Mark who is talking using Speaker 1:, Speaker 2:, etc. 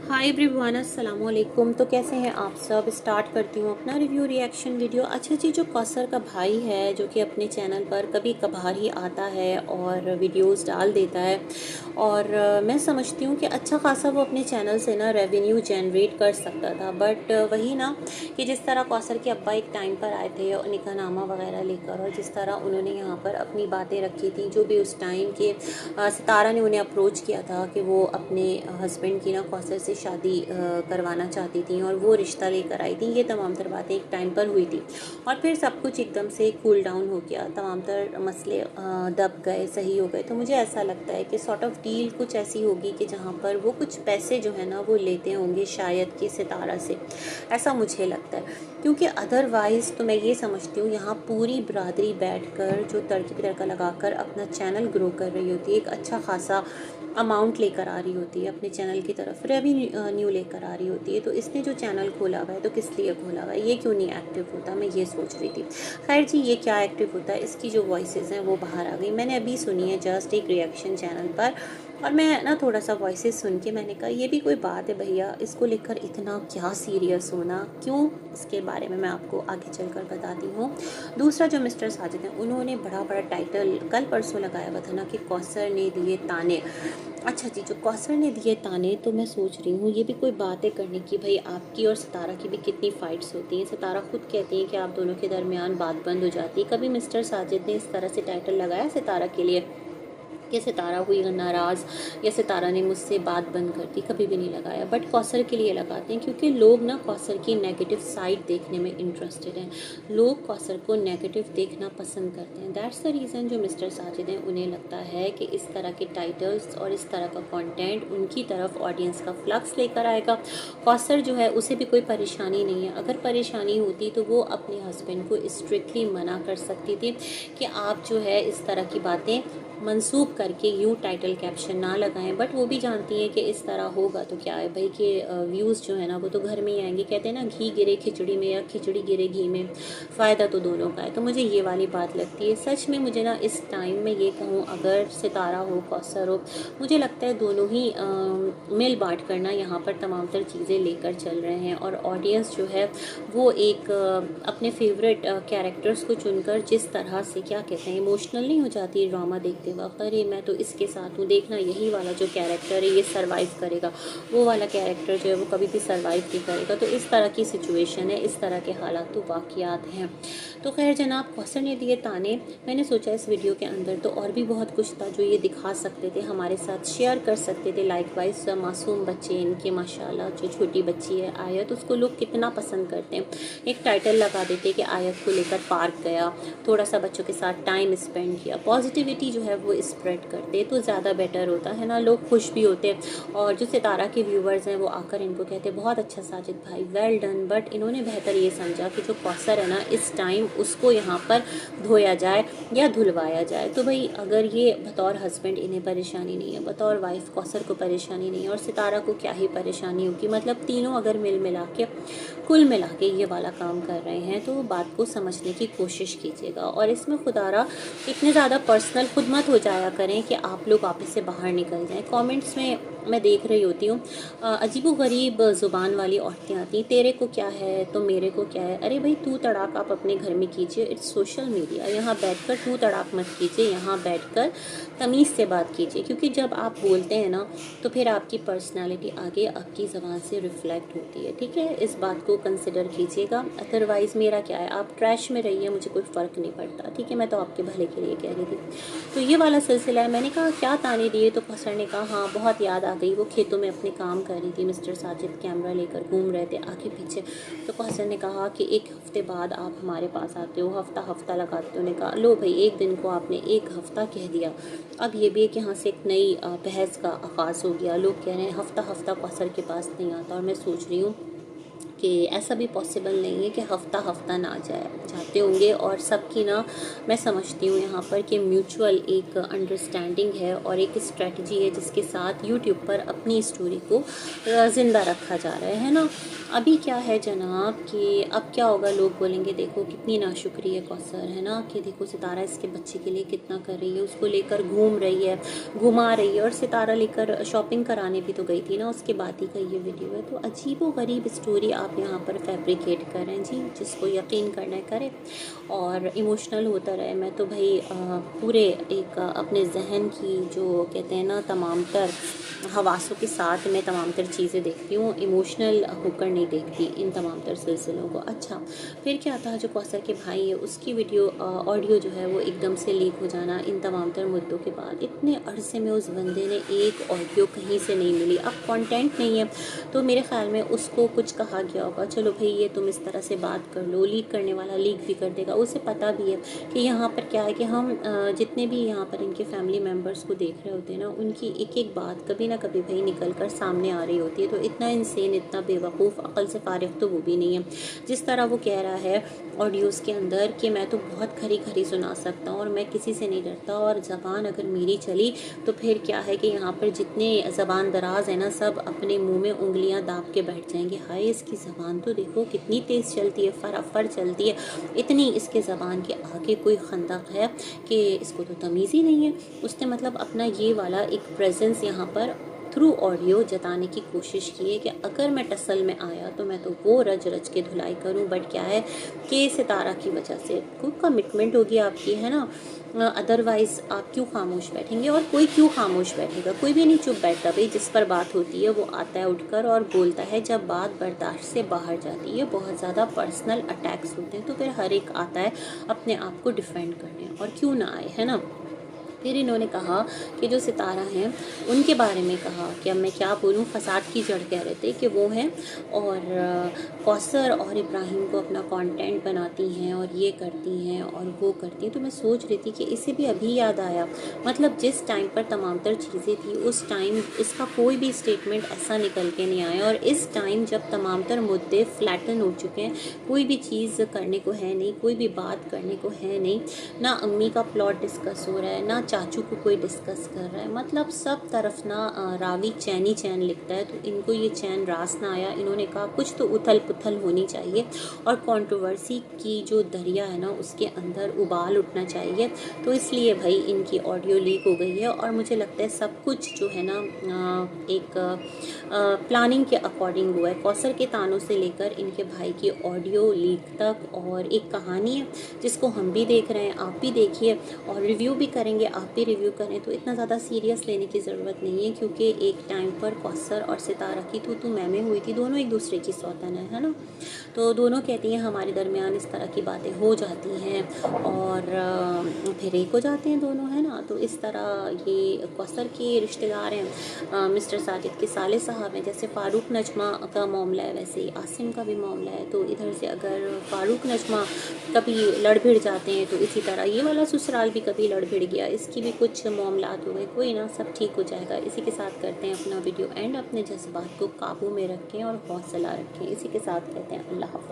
Speaker 1: Hi everyone, अस्सलाम वालेकुम। तो कैसे हैं आप सब। स्टार्ट करती हूँ अपना रिव्यू रिएक्शन वीडियो। अच्छा जी, जो कौसर का भाई है जो कि अपने चैनल पर कभी कभार ही आता है और वीडियोस डाल देता है, और मैं समझती हूँ कि अच्छा खासा वो अपने चैनल से ना रेवेन्यू जनरेट कर सकता था। बट वही ना कि जिस तरह कौसर के अब्बा एक टाइम पर आए थे निकाहनामा वगैरह लेकर, और जिस तरह उन्होंने यहाँ पर अपनी बातें रखी थी, जो भी उस टाइम के सितारा ने उन्हें अप्रोच किया था कि वो अपने हस्बैंड की ना कौसर से शादी करवाना चाहती थी और वो रिश्ता लेकर आई थी। ये तमाम तर बातें एक टाइम पर हुई थी और फिर सब कुछ एकदम से कूल डाउन हो गया, तमाम तर मसले दब गए, सही हो गए। तो मुझे ऐसा लगता है कि सॉर्ट ऑफ डील कुछ ऐसी होगी कि जहाँ पर वो कुछ पैसे जो है ना वो लेते होंगे शायद कि सितारा से, ऐसा मुझे लगता है। क्योंकि अदरवाइज़ तो मैं ये समझती हूँ यहाँ पूरी बरादरी बैठकर जो तड़के तड़का लगाकर अपना चैनल ग्रो कर रही होती है, एक अच्छा खासा अमाउंट लेकर आ रही होती है अपने चैनल की तरफ, रेवेन्यू लेकर आ रही होती है। तो इसने जो चैनल खोला हुआ है तो किस लिए खोला हुआ है, ये क्यों नहीं एक्टिव होता, मैं ये सोच रही थी। खैर जी, ये क्या एक्टिव होता है, इसकी जो वॉइसेस हैं वो बाहर आ गई। मैंने अभी सुनी है जस्ट एक रिएक्शन चैनल पर, और मैं ना थोड़ा सा वॉइसेस सुन के मैंने कहा ये भी कोई बात है भैया, इसको लेकर इतना क्या सीरियस होना क्यों। इसके बारे में मैं आपको आगे चलकर बताती हूँ। दूसरा जो मिस्टर साजिद हैं, उन्होंने बड़ा बड़ा टाइटल कल परसों लगाया हुआ था ना कि कौसर ने दिए ताने। अच्छा जी, जो कौसर ने दिए ताने, तो मैं सोच रही हूँ ये भी कोई बात है करने की। भाई आपकी और सितारा की भी कितनी फ़ाइट्स होती हैं। सितारा खुद कहती है कि आप दोनों के दरमियान बात बंद हो जाती है। कभी मिस्टर साजिद ने इस तरह से टाइटल लगाया सितारा के लिए कि सितारा हुई नाराज़ या सितारा ने मुझसे बात बंद कर दी, कभी भी नहीं लगाया। बट कौसर के लिए लगाते हैं क्योंकि लोग ना कौसर की नेगेटिव साइड देखने में इंटरेस्टेड हैं। लोग कौसर को नेगेटिव देखना पसंद करते हैं। दैट्स द रीज़न जो मिस्टर साजिद हैं उन्हें लगता है कि इस तरह के टाइटल्स और इस तरह का कंटेंट उनकी तरफ ऑडियंस का फ्लक्स लेकर आएगा। कौसर जो है उसे भी कोई परेशानी नहीं है। अगर परेशानी होती तो वो अपने हस्बैंड को स्ट्रिक्टली मना कर सकती थी कि आप जो है इस तरह की बातें मंसूब करके यूँ टाइटल कैप्शन ना लगाएं। बट वो भी जानती हैं कि इस तरह होगा तो क्या है भाई, कि व्यूज़ जो है ना वो तो घर में ही आएंगे। कहते हैं ना, घी गिरे खिचड़ी में या खिचड़ी गिरे घी में, फ़ायदा तो दोनों का है। तो मुझे ये वाली बात लगती है। सच में मुझे ना इस टाइम में ये कहूँ, अगर सितारा हो कौसर हो, मुझे लगता है दोनों ही मिल बांट करना यहाँ पर तमाम तर चीज़ें लेकर चल रहे हैं। और ऑडियंस जो है वो एक अपने फेवरेट कैरेक्टर्स को चुनकर जिस तरह से, क्या कहते हैं, इमोशनल नहीं हो जाती है ड्रामा देखते वक्त, अरे मैं तो इसके साथ हूँ, देखना यही वाला जो कैरेक्टर है ये सरवाइव करेगा, वो वाला कैरेक्टर जो है वो कभी भी सरवाइव नहीं करेगा। तो इस तरह की सिचुएशन है, इस तरह के हालात तो वाक़यात हैं। तो खैर जनाब, कौसर ने दिए ताने। मैंने सोचा इस वीडियो के अंदर तो और भी बहुत कुछ था जो ये दिखा सकते थे, हमारे साथ शेयर कर सकते थे। लाइक वाइज मासूम बच्चे इनके, माशाल्लाह जो छोटी बच्ची है आयत, उसको लोग कितना पसंद करते हैं। एक टाइटल लगा देते कि आयत को लेकर पार्क गया, थोड़ा सा बच्चों के साथ टाइम स्पेंड किया, पॉजिटिविटी जो है वो स्प्रेड करते तो ज़्यादा बेटर होता है ना, लोग खुश भी होते। और जो सितारा के व्यूवर्स हैं वो आकर इनको कहते बहुत अच्छा साजिद भाई, वेल डन। बट इन्होंने बेहतर ये समझा कि जो कौसर है ना इस टाइम उसको यहाँ पर धोया जाए या धुलवाया जाए। तो भाई अगर ये बतौर हस्बैंड इन्हें परेशानी नहीं है, बतौर वाइफ कौसर को परेशानी नहीं है, और सितारा को क्या ही परेशानी होगी, मतलब तीनों अगर मिल मिला के कुल मिला के ये वाला काम कर रहे हैं, तो बात को समझने की कोशिश कीजिएगा। और इसमें खुदारा इतने ज़्यादा पर्सनल खुद मत हो जाया करें कि आप लोग वापस से बाहर निकल जाएं। कमेंट्स में मैं देख रही होती हूँ अजीबो गरीब ज़ुबान वाली औरतें आती, तेरे को क्या है तो मेरे को क्या है। अरे भाई, तू तड़ाक आप अपने घर में कीजिए, इट्स सोशल मीडिया, यहाँ बैठकर तू तड़ाक मत कीजिए, यहाँ बैठकर तमीज़ से बात कीजिए। क्योंकि जब आप बोलते हैं ना तो फिर आपकी पर्सनालिटी आगे आपकी ज़बान से रिफ्लेक्ट होती है। ठीक है, इस बात को कंसिडर कीजिएगा। अदरवाइज़ मेरा क्या है, आप ट्रैश में रहिए, मुझे कोई फ़र्क नहीं पड़ता। ठीक है, मैं तो आपके भले के लिए कह रही थी। तो ये वाला सिलसिला है। मैंने कहा क्या ताने दिए, तो कौसर ने कहा हाँ बहुत याद आ गई, वो खेतों में अपने काम कर रही थी, मिस्टर साजिद कैमरा लेकर घूम रहे थे आगे पीछे। तो कौसर ने कहा कि एक हफ़्ते बाद आप हमारे पास आते हो, हफ्ता हफ्ता लगाते हो। ने कहा लो भाई, एक दिन को आपने एक हफ़्ता कह दिया। अब ये भी है कि यहाँ से एक नई बहस का आगाज़ हो गया। लोग कह रहे हैं हफ्ता हफ्ता कौसर के पास नहीं आता। और मैं सोच रही हूँ कि ऐसा भी पॉसिबल नहीं है कि हफ़्ता हफ़्ता ना जाते होंगे। और सबकी ना मैं समझती हूँ यहाँ पर कि म्यूचुअल एक अंडरस्टैंडिंग है और एक स्ट्रेटजी है जिसके साथ यूट्यूब पर अपनी स्टोरी को ज़िंदा रखा जा रहा है ना। अभी क्या है जनाब कि अब क्या होगा, लोग बोलेंगे देखो कितनी नाशुक्री है कौसर, है ना, कि देखो सितारा इसके बच्चे के लिए कितना कर रही है, उसको लेकर घूम रही है, घुमा रही है, और सितारा लेकर शॉपिंग कराने भी तो गई थी ना, उसके बाद ही का ये वीडियो है। तो अजीब व गरीब स्टोरी आप यहाँ पर फैब्रिकेट कर रहे हैं जी, जिसको यकीन करना है करे और इमोशनल होता रहे। मैं तो भाई पूरे एक अपने जहन की जो कहते हैं ना तमाम तर हवासों के साथ मैं तमाम तर चीज़ें देखती हूँ, इमोशनल होकर नहीं देखती इन तमाम तर सिलसिलों को। अच्छा, फिर क्या था, जो कौसर के भाई है उसकी वीडियो ऑडियो जो है वो एकदम से लीक हो जाना इन तमाम तर मुद्दों के बाद, इतने अरसे में उस बंदे ने एक ऑडियो कहीं से नहीं मिली। अब कंटेंट नहीं है तो मेरे ख्याल में उसको कुछ कहा गया होगा, चलो भाई ये तुम इस तरह से बात कर लो, लीक करने वाला लीक भी कर देगा। उसे पता भी है कि यहाँ पर क्या है कि हम जितने भी यहाँ पर इनके फैमिली मेम्बर्स को देख रहे होते हैं ना, उनकी एक एक बात कभी ना कभी भाई निकल कर सामने आ रही होती है। तो इतना इंसेन, इतना बेवकूफ़, अकल से फारिग तो वो भी नहीं है। जिस तरह वो कह रहा है ऑडियोज़ के अंदर कि मैं तो बहुत खरी खरी सुना सकता हूँ और मैं किसी से नहीं डरता, और ज़बान अगर मेरी चली तो फिर क्या है कि यहाँ पर जितने ज़बान दराज है ना सब अपने मुंह में उंगलियां दाब के बैठ जाएंगे। हाय, इसकी ज़बान तो देखो कितनी तेज़ चलती है, फराफर चलती है, इतनी इसके ज़बान के आगे कोई खंदक है कि इसको तो तमीज़ ही नहीं है। उसने मतलब अपना ये वाला एक प्रेजेंस यहाँ पर थ्रू ऑडियो जताने की कोशिश की है कि अगर मैं टसल में आया तो मैं तो वो रज रज के धुलाई करूं। बट क्या है कि सितारा की वजह से कोई कमिटमेंट होगी आपकी, है ना, अदरवाइज़ आप क्यों खामोश बैठेंगे, और कोई क्यों खामोश बैठेगा, कोई भी नहीं चुप बैठता भाई। जिस पर बात होती है वो आता है उठकर और बोलता है। जब बात बर्दाश्त से बाहर जाती है, बहुत ज़्यादा पर्सनल अटैक्स होते हैं, तो फिर हर एक आता है अपने आप को डिफेंड करने, और क्यों ना आए, है ना। फिर इन्होंने कहा कि जो सितारा हैं उनके बारे में कहा कि अब मैं क्या बोलूँ, फसाद की जड़ कह रहे थे कि वो हैं, और कौसर और इब्राहिम को अपना कंटेंट बनाती हैं और ये करती हैं और वो करती हैं। तो मैं सोच रही थी कि इसे भी अभी याद आया, मतलब जिस टाइम पर तमाम तर चीज़ें थी उस टाइम इसका कोई भी स्टेटमेंट ऐसा निकल के नहीं आया, और इस टाइम जब तमाम तर मुद्दे फ्लैटन हो चुके हैं, कोई भी चीज़ करने को है नहीं, कोई भी बात करने को है नहीं, ना अम्मी का प्लॉट डिस्कस हो रहा है, ना चाचू को कोई डिस्कस कर रहा है, मतलब सब तरफ ना रावी चैन ही चैन लिखता है। तो इनको ये चैन रास ना आया, इन्होंने कहा कुछ तो उथल पुथल होनी चाहिए और कंट्रोवर्सी की जो दरिया है ना उसके अंदर उबाल उठना चाहिए। तो इसलिए भाई इनकी ऑडियो लीक हो गई है, और मुझे लगता है सब कुछ जो है ना एक प्लानिंग के अकॉर्डिंग हुआ है, कौसर के तानों से लेकर इनके भाई की ऑडियो लीक तक। और एक कहानी है जिसको हम भी देख रहे हैं, आप भी देखिए और रिव्यू भी करेंगे, आप भी रिव्यू करें। तो इतना ज़्यादा सीरियस लेने की ज़रूरत नहीं है, क्योंकि एक टाइम पर कौसर और सितारा की तू मैमें हुई थी, दोनों एक दूसरे की सौतन है ना। तो दोनों कहती हैं हमारे दरमियान इस तरह की बातें हो जाती हैं और फिर एक हो जाते हैं दोनों, है ना। तो इस तरह ये कौसर के रिश्तेदार हैं, मिस्टर साजिद के साले साहब हैं। जैसे फ़ारूक नजमा का मामला है वैसे ही आसिम का भी मामला है। तो इधर से अगर फ़ारूक नजमा कभी लड़ भिड़ जाते हैं तो इसी तरह ये वाला ससुराल भी कभी लड़ भिड़ गया, इसकी भी कुछ मामलात हो गए। कोई ना, सब ठीक हो जाएगा। इसी के साथ करते हैं अपना वीडियो एंड, अपने जज्बात को काबू में रखें और हौसला रखें। इसी के साथ कहते हैं अल्लाह हाफ़िज़।